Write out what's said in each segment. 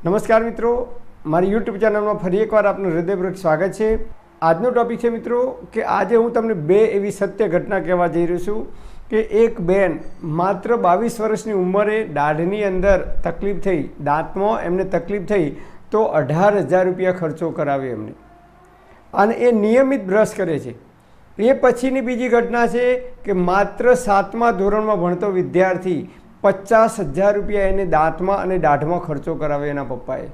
નમસ્કાર મિત્રો, મારી યુટ્યુબ ચેનલમાં ફરી એકવાર આપનું હૃદયપૂર્વક સ્વાગત છે। આજનો ટોપિક છે મિત્રો કે આજે હું તમને બે એવી સત્ય ઘટના કહેવા જઈ રહ્યો છું કે એક બેન માત્ર 22 વર્ષની ઉંમરે દાઢની અંદર તકલીફ થઈ, દાંતમાં એમને તકલીફ થઈ તો 18,000 રૂપિયા ખર્ચો કરાવ્યો એમને, અને એ નિયમિત બ્રશ કરે છે। એ પછીની બીજી ઘટના છે કે માત્ર 7મા ધોરણમાં ભણતો વિદ્યાર્થી 50,000 રૂપિયા એને દાંતમાં અને દાઢમાં ખર્ચો કરાવ્યો એના પપ્પાએ।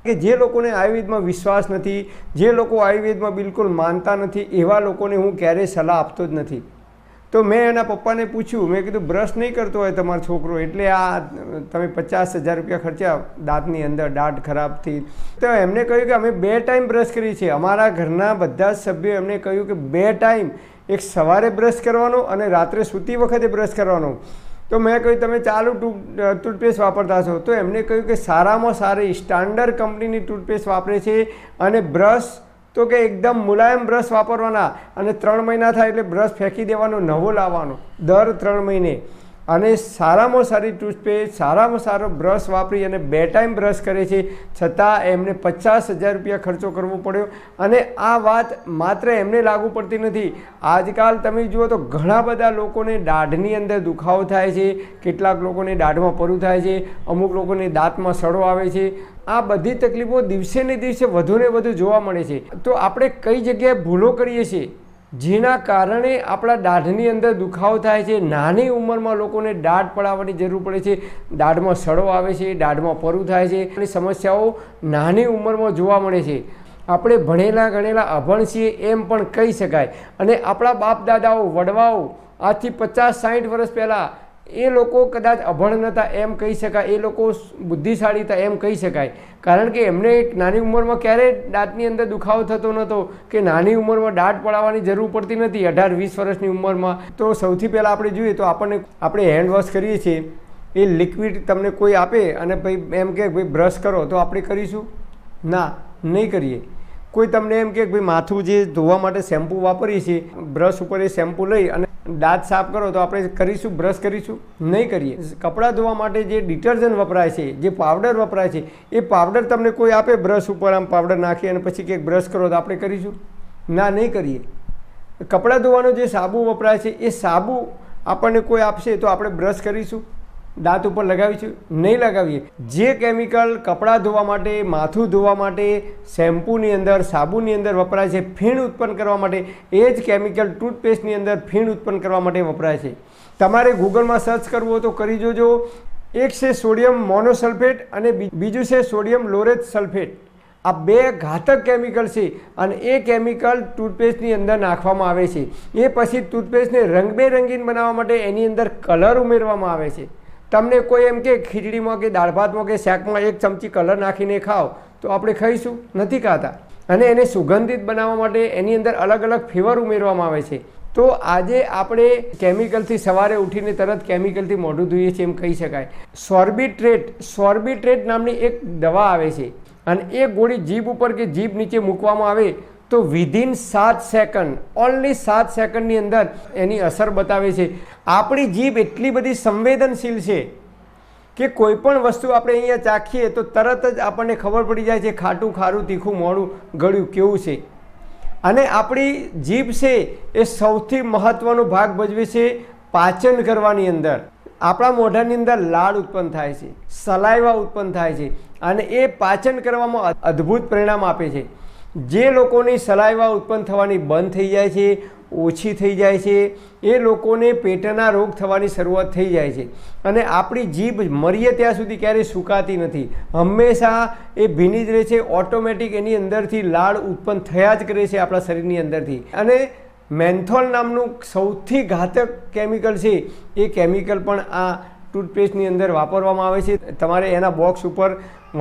કે જે લોકોને આયુર્વેદમાં વિશ્વાસ નથી, જે લોકો આયુર્વેદમાં બિલકુલ માનતા નથી, એવા લોકોને હું ક્યારેય સલાહ આપતો જ નથી। તો મેં એના પપ્પાને પૂછ્યું, મેં કીધું બ્રશ નહીં કરતો હોય તમારો છોકરો એટલે આ તમે 50,000 રૂપિયા ખર્ચ્યા દાંતની અંદર, દાઢ ખરાબ થઈ। તો એમને કહ્યું કે અમે 2 ટાઈમ બ્રશ કરીએ છીએ, અમારા ઘરના બધા જ સભ્યો એમને કહ્યું કે 2 ટાઈમ, એક સવારે બ્રશ કરવાનો અને રાત્રે સૂતી વખતે બ્રશ કરવાનો। તો મેં કહ્યું તમે ચાલુ ટૂથપેસ્ટ વાપરતા છો? તો એમને કહ્યું કે સારામાં સારી સ્ટાન્ડર્ડ કંપનીની ટૂથપેસ્ટ વાપરે છે, અને બ્રશ તો કે એકદમ મુલાયમ બ્રશ વાપરવાના, અને 3 મહિના થાય એટલે બ્રશ ફેંકી દેવાનો, નવો લાવવાનો દર 3 મહિને, અને સારામાં સારી ટૂથપેસ્ટ, સારામાં સારો બ્રશ વાપરી અને 2 ટાઈમ બ્રશ કરે છે, છતાં એમને 50,000 રૂપિયા ખર્ચો કરવો પડ્યો। અને આ વાત માત્ર એમને લાગુ પડતી નથી, આજકાલ તમે જુઓ તો ઘણા બધા લોકોને દાઢની અંદર દુખાવો થાય છે, કેટલાક લોકોને દાઢમાં પરું થાય છે, અમુક લોકોને દાંતમાં સડો આવે છે। આ બધી તકલીફો દિવસે ને દિવસે વધુને વધુ જોવા મળે છે। તો આપણે કઈ જગ્યાએ ભૂલો કરીએ છીએ જેના કારણે આપણા દાઢની અંદર દુખાવો થાય છે? નાની ઉંમરમાં લોકોને દાઢ પડાવવાની જરૂર પડે છે, દાઢમાં સડો આવે છે, દાઢમાં પરું થાય છે, અને સમસ્યાઓ નાની ઉંમરમાં જોવા મળે છે। આપણે ભણેલા ગણેલા અભણ છીએ એમ પણ કહી શકાય, અને આપણા બાપ દાદાઓ, વડવાઓ આજથી 50-60 વર્ષ પહેલાં એ લોકો કદાચ અભણ નહોતા એમ કહી શકાય, એ લોકો બુદ્ધિશાળી હતા એમ કહી શકાય, કારણ કે એમને એક નાની ઉંમરમાં ક્યારેય દાંતની અંદર દુખાવો થતો નહોતો, કે નાની ઉંમરમાં દાઢ પડાવવાની જરૂર પડતી નથી 18-20 વર્ષની ઉંમરમાં। તો સૌથી પહેલાં આપણે જોઈએ તો આપણે હેન્ડ વોશ કરીએ છીએ, એ લિક્વિડ તમને કોઈ આપે અને ભાઈ એમ કે ભાઈ બ્રશ કરો, તો આપણે કરીશું? ના, નહીં કરીએ। કોઈ તમને એમ કે ભાઈ માથું જે ધોવા માટે શેમ્પૂ વાપરીએ છીએ, બ્રશ ઉપર એ શેમ્પૂ લઈ અને દાંત સાફ કરો, તો આપણે કરીશું? બ્રશ કરીશું? નહીં કરીએ। કપડાં ધોવા માટે જે ડિટર્જન્ટ વપરાય છે, જે પાવડર વપરાય છે, એ પાવડર તમને કોઈ આપે બ્રશ ઉપર આમ પાવડર નાખી અને પછી કંઈક બ્રશ કરો, તો આપણે કરીશું? ના, નહીં કરીએ। કપડાં ધોવાનો જે સાબુ વપરાય છે, એ સાબુ આપણને કોઈ આપશે તો આપણે બ્રશ કરીશું? દાંત ઉપર લગાવીશું? નહીં લગાવીએ। જે કેમિકલ કપડાં ધોવા માટે, માથું ધોવા માટે, શેમ્પૂની અંદર, સાબુની અંદર વપરાય છે ફીણ ઉત્પન્ન કરવા માટે, એ જ કેમિકલ ટૂથપેસ્ટની અંદર ફીણ ઉત્પન્ન કરવા માટે વપરાય છે। તમારે ગૂગલમાં સર્ચ કરવું હોય તો કરી જોજો। એક છે સોડિયમ મોનોસલ્ફેટ અને બીજું છે સોડિયમ લોરેટ સલ્ફેટ। આ 2 ઘાતક કેમિકલ છે, અને એ કેમિકલ ટૂથપેસ્ટની અંદર નાખવામાં આવે છે। એ પછી ટૂથપેસ્ટને રંગબેરંગીન બનાવવા માટે એની અંદર કલર ઉમેરવામાં આવે છે। તમને કોઈ એમ કે ખીચડીમાં કે દાળ ભાતમાં કે શાકમાં 1 ચમચી કલર નાખીને ખાઓ, તો આપણે ખાઈશું? નથી ખાતા। અને એને સુગંધિત બનાવવા માટે એની અંદર અલગ અલગ ફ્લેવર ઉમેરવામાં આવે છે। તો આજે આપણે કેમિકલથી સવારે ઉઠીને તરત કેમિકલથી મોઢું ધોઈએ છીએ એમ કહી શકાય। સોર્બિટ્રેટ નામની એક દવા આવે છે, અને એ ગોળી જીભ ઉપર કે જીભ નીચે મૂકવામાં આવે તો વિધિન 7 સેકન્ડ, ઓનલી 7 સેકન્ડની અંદર એની અસર બતાવે છે। આપણી જીભ એટલી બધી સંવેદનશીલ છે કે કોઈ પણ વસ્તુ આપણે અહીંયા ચાખીએ તો તરત જ આપણને ખબર પડી જાય છે ખાટું, ખારું, તીખું, મોડું, ગળ્યું કેવું છે। અને આપણી જીભ છે એ સૌથી મહત્ત્વનો ભાગ ભજવે છે પાચન કરવાની અંદર। આપણા મોઢાની અંદર લાળ ઉત્પન્ન થાય છે, સલાઈવા ઉત્પન્ન થાય છે, અને એ પાચન કરવામાં અદ્ભુત પરિણામ આપે છે। જે લોકોની સલાઈવા ઉત્પન્ન થવાની બંધ થઈ જાય છે, ઓછી થઈ જાય છે, એ લોકોને પેટના રોગ થવાની શરૂઆત થઈ જાય છે। અને આપણી જીભ મરીએ ત્યાં સુધી ક્યારેય સુકાતી નથી, હંમેશા એ ભીની જ રહે છે। ઓટોમેટિક એની અંદરથી લાળ ઉત્પન્ન થયા જ કરે છે આપણા શરીરની અંદરથી। અને મેન્થોલ નામનું સૌથી ઘાતક કેમિકલ છે, એ કેમિકલ પણ આ ટૂથપેસ્ટની અંદર વાપરવામાં આવે છે। તમારે એના બોક્સ ઉપર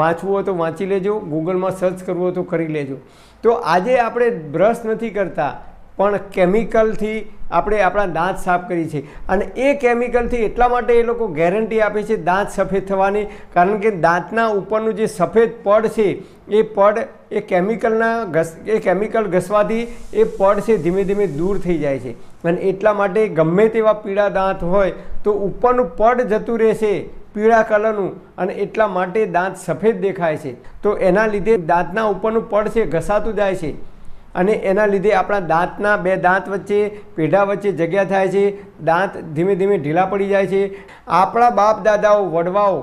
વાંચવું હોય તો વાંચી લેજો, ગૂગલમાં સર્ચ કરવું હોય તો કરી લેજો। તો આજે આપણે બ્રશ નથી કરતા, પણ કેમિકલથી આપણે આપણા દાંત સાફ કરી છે, અને એ કેમિકલથી એટલા માટે એ લોકો ગેરંટી આપે છે દાંત સફેદ થવાની, કારણ કે દાંતના ઉપરનું જે સફેદ પડ છે, એ પડ એ કેમિકલ ઘસવાથી એ પડ છે ધીમે ધીમે દૂર થઈ જાય છે। અને એટલા માટે ગમે તેવા પીળા દાંત હોય તો ઉપરનું પડ જતું રહેશે, પીળા કલરનું, અને એટલા માટે દાંત સફેદ દેખાય છે. તો એના લીધે દાંતના ઉપરનું પડ છે ઘસાતું જાય છે, અને એના લીધે આપણા દાંતના બે દાંત વચ્ચે, પેઢા વચ્ચે જગ્યા થાય છે. દાંત ધીમે ધીમે ઢીલા પડી જાય છે. આપણા બાપ દાદાઓ વડવાઓ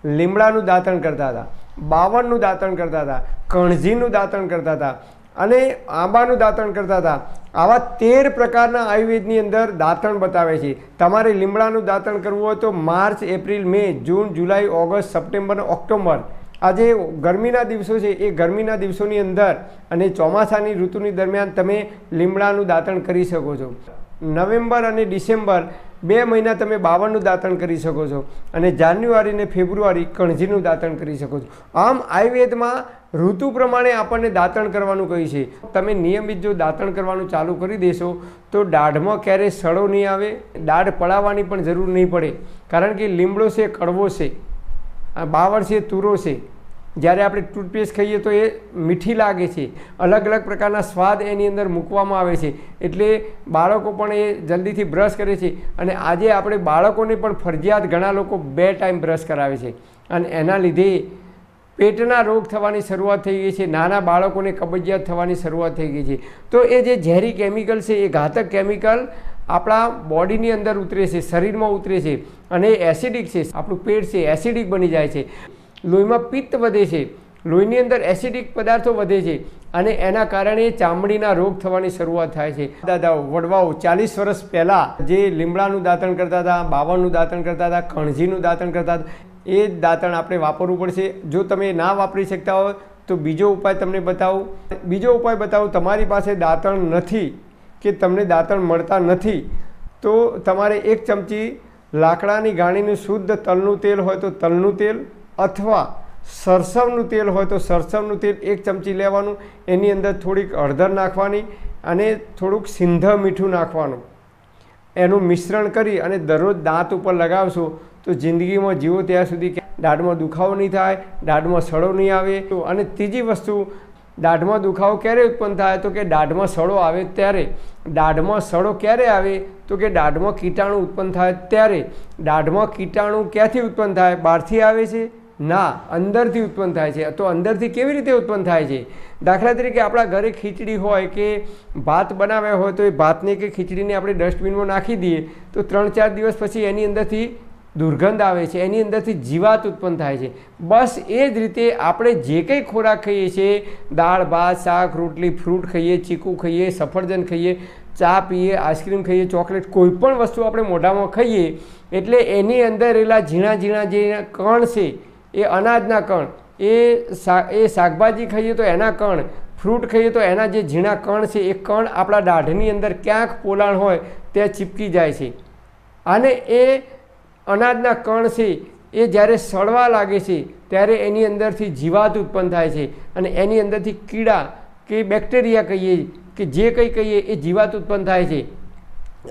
લીમડાનું દાંતણ કરતા હતા, બાવળનું દાંતણ કરતા હતા, કણજીનું દાંતણ કરતા હતા અને આંબાનું દાંતણ કરતા હતા. આવા 13 પ્રકારના આયુર્વેદની અંદર દાંતણ બતાવે છે. તમારે લીમડાનું દાંતણ કરવું હોય તો માર્ચ, એપ્રિલ, મે, જૂન, જુલાઈ, ઓગસ્ટ, સપ્ટેમ્બર, ઓક્ટોબર, આ જે ગરમીના દિવસો છે એ ગરમીના દિવસોની અંદર અને ચોમાસાની ઋતુની દરમિયાન તમે લીમડાનું દાંતણ કરી શકો છો. નવેમ્બર અને ડિસેમ્બર 2 મહિના તમે બાવળનું દાંતણ કરી શકો છો, અને જાન્યુઆરી અને ફેબ્રુઆરી કણજીનું દાંતણ કરી શકો છો. આમ આયુર્વેદમાં ઋતુ પ્રમાણે આપણને દાંતણ કરવાનું કહ્યું છે. તમે નિયમિત જો દાંતણ કરવાનું ચાલુ કરી દેશો તો દાઢમાં ક્યારેય સડો નહીં આવે, દાઢ પડાવવાની પણ જરૂર નહીં પડે, કારણ કે લીમડો છે કડવો છે, બાવળ છે તુરો છે. જ્યારે આપણે ટૂથપેસ્ટ ખાઈએ તો એ મીઠી લાગે છે, અલગ અલગ પ્રકારના સ્વાદ એની અંદર મૂકવામાં આવે છે, એટલે બાળકો પણ એ જલ્દીથી બ્રશ કરે છે. અને આજે આપણે બાળકોને પણ ફરજિયાત ઘણા લોકો 2 ટાઈમ બ્રશ કરાવે છે, અને એના લીધે પેટના રોગ થવાની શરૂઆત થઈ ગઈ છે. નાના બાળકોને કબજિયાત થવાની શરૂઆત થઈ ગઈ છે. તો એ જે ઝેરી કેમિકલ છે, એ ઘાતક કેમિકલ આપણા બોડીની અંદર ઉતરે છે, શરીરમાં ઉતરે છે, અને એસિડિક છે. આપણું પેટ છે એસિડિક બની જાય છે, લોહીમાં પિત્ત વધે છે, લોહીની અંદર એસિડિક પદાર્થો વધે છે, અને એના કારણે ચામડીના રોગ થવાની શરૂઆત થાય છે. દાદાઓ વડવાઓ 40 વર્ષ પહેલાં જે લીમડાનું દાંતણ કરતા હતા, બાવળનું દાંતણ કરતા હતા, કણજીનું દાંતણ કરતા હતા, એ જ દાંતણ આપણે વાપરવું પડશે. જો તમે ના વાપરી શકતા હોય તો બીજો ઉપાય તમને બતાવું. બીજો ઉપાય બતાવું. તમારી પાસે દાંતણ નથી કે તમને દાંતણ મળતા નથી તો તમારે 1 ચમચી લાકડાની ગાણીનું શુદ્ધ તલનું તેલ હોય તો તલનું તેલ, અથવા સરસવનું તેલ હોય તો સરસવનું તેલ 1 ચમચી લેવાનું. એની અંદર થોડીક હળદર નાખવાની અને થોડુંક સિંધ મીઠું નાખવાનું. એનું મિશ્રણ કરી અને દરરોજ દાંત ઉપર લગાવશો તો જિંદગીમાં જીવો ત્યાં સુધી દાઢમાં દુખાવો નહીં થાય, દાઢમાં સડો નહીં આવે. અને ત્રીજી વસ્તુ, દાઢમાં દુખાવો ક્યારે ઉત્પન્ન થાય તો કે દાઢમાં સડો આવે ત્યારે. દાઢમાં સડો ક્યારે આવે તો કે દાઢમાં કીટાણુ ઉત્પન્ન થાય ત્યારે. દાઢમાં કીટાણુ ક્યાંથી ઉત્પન્ન થાય? બહારથી આવે છે? ના, અંદરથી ઉત્પન્ન થાય છે. તો અંદરથી કેવી રીતે ઉત્પન્ન થાય છે? દાખલા તરીકે આપણા ઘરે ખીચડી હોય કે ભાત બનાવ્યા હોય તો એ ભાતને કે ખીચડીને આપણે ડસ્ટબિનમાં નાખી દઈએ તો 3-4 દિવસ પછી એની અંદરથી દુર્ગંધ આવે છે, એની અંદરથી જીવાત ઉત્પન્ન થાય છે. બસ એ જ રીતે આપણે જે કંઈ ખોરાક ખાઈએ છીએ, દાળ ભાત શાક રોટલી, ફ્રૂટ ખાઈએ, ચીકુ ખાઈએ, સફરજન ખાઈએ, ચા પીએ, આઈસ્ક્રીમ ખાઈએ, ચોકલેટ, કોઈ પણ વસ્તુ આપણે મોઢામાં ખાઈએ એટલે એની અંદર રહેલા ઝીણા ઝીણા જે કણ છે એ અનાજના કણ, એ શાકભાજી ખાઈએ તો એના કણ, ફ્રૂટ ખાઈએ તો એના જે ઝીણા કણ છે એ કણ આપણા દાઢની અંદર ક્યાંક પોલાણ હોય ત્યાં ચીપકી જાય છે. અને એ અનાજના કણ છે એ જ્યારે સડવા લાગે છે ત્યારે એની અંદરથી જીવાત ઉત્પન્ન થાય છે, અને એની અંદરથી કીડા કે બેક્ટેરિયા કહીએ કે જે કંઈ કહીએ એ જીવાત ઉત્પન્ન થાય છે.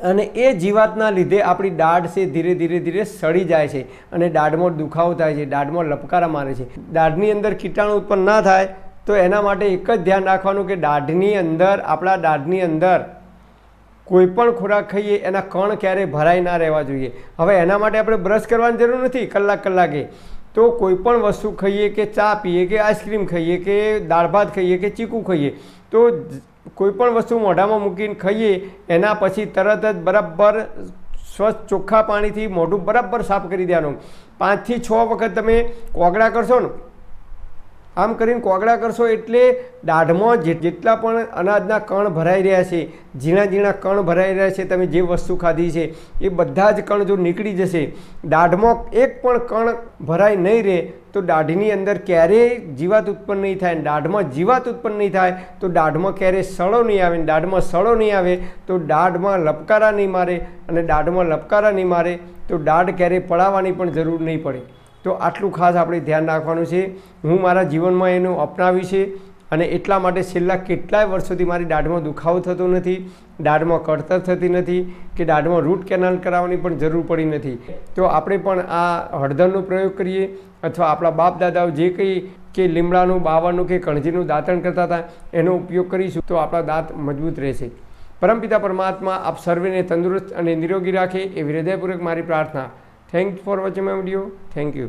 અને એ જીવાતના લીધે આપણી દાઢ છે ધીરે ધીરે સડી જાય છે, અને દાઢમાં દુખાવો થાય છે, દાઢમાં લપકારા મારે છે. દાઢની અંદર કીટાણુ ઉત્પન્ન ના થાય તો એના માટે એક જ ધ્યાન રાખવાનું કે દાઢની અંદર, આપણા દાઢની અંદર કોઈ પણ ખોરાક ખાઈએ એના કણ ક્યારેય ભરાઈ ના રહેવા જોઈએ. હવે એના માટે આપણે બ્રશ કરવાની જરૂર નથી કલાકે. તો કોઈ પણ વસ્તુ ખાઈએ કે ચા પીએ કે આઈસ્ક્રીમ ખાઈએ કે દાળ ભાત ખાઈએ કે ચીકુ ખાઈએ તો કોઈ પણ વસ્તુ મોઢામાં મૂકીને ખાઈએ એના પછી તરત જ બરાબર સ્વચ્છ ચોખ્ખા પાણીથી મોઢું બરાબર સાફ કરી દેવાનું. 5 થી 6 વખત તમે કોગળા કરશો ને, આમ કરીને કોગળા કરશો એટલે દાઢમાં જેટલા પણ અનાજના કણ ભરાઈ રહ્યા છે, ઝીણા ઝીણા કણ ભરાઈ રહ્યા છે, તમે જે વસ્તુ ખાધી છે એ બધા જ કણ જો નીકળી જશે, દાઢમાં એક પણ કણ ભરાઈ નહીં રહે તો દાઢની અંદર ક્યારેય જીવાત ઉત્પન્ન નહીં થાય. દાઢમાં જીવાત ઉત્પન્ન નહીં થાય તો દાઢમાં ક્યારેય સડો નહીં આવે. દાઢમાં સડો નહીં આવે તો દાઢમાં લપકારા નહીં મારે, અને દાઢમાં લપકારા નહીં મારે તો દાઢ ક્યારેય પડાવવાની પણ જરૂર નહીં પડે. તો આટલું ખાસ આપણે ધ્યાન રાખવાનું છે. હું મારા જીવનમાં એનું અપનાવ્યું છે, અને એટલા માટે છેલ્લા કેટલાય વર્ષોથી મારી દાઢમાં દુખાવો થતો નથી, દાઢમાં કળતર થતી નથી, કે દાઢમાં રૂટ કેનાલ કરાવવાની પણ જરૂર પડી નથી. તો આપણે પણ આ હળદરનો પ્રયોગ કરીએ, અથવા આપણા બાપ દાદાઓ જે કંઈ કે લીમડાનું, બાવળનું કે કણજીનું દાંતણ કરતા હતા એનો ઉપયોગ કરીશું તો આપણા દાંત મજબૂત રહેશે. પરમપિતા પરમાત્મા આપ સર્વેને તંદુરસ્ત અને નિરોગી રાખે એવી હૃદયપૂર્વક મારી પ્રાર્થના. Thanks for watching my video. Thank you.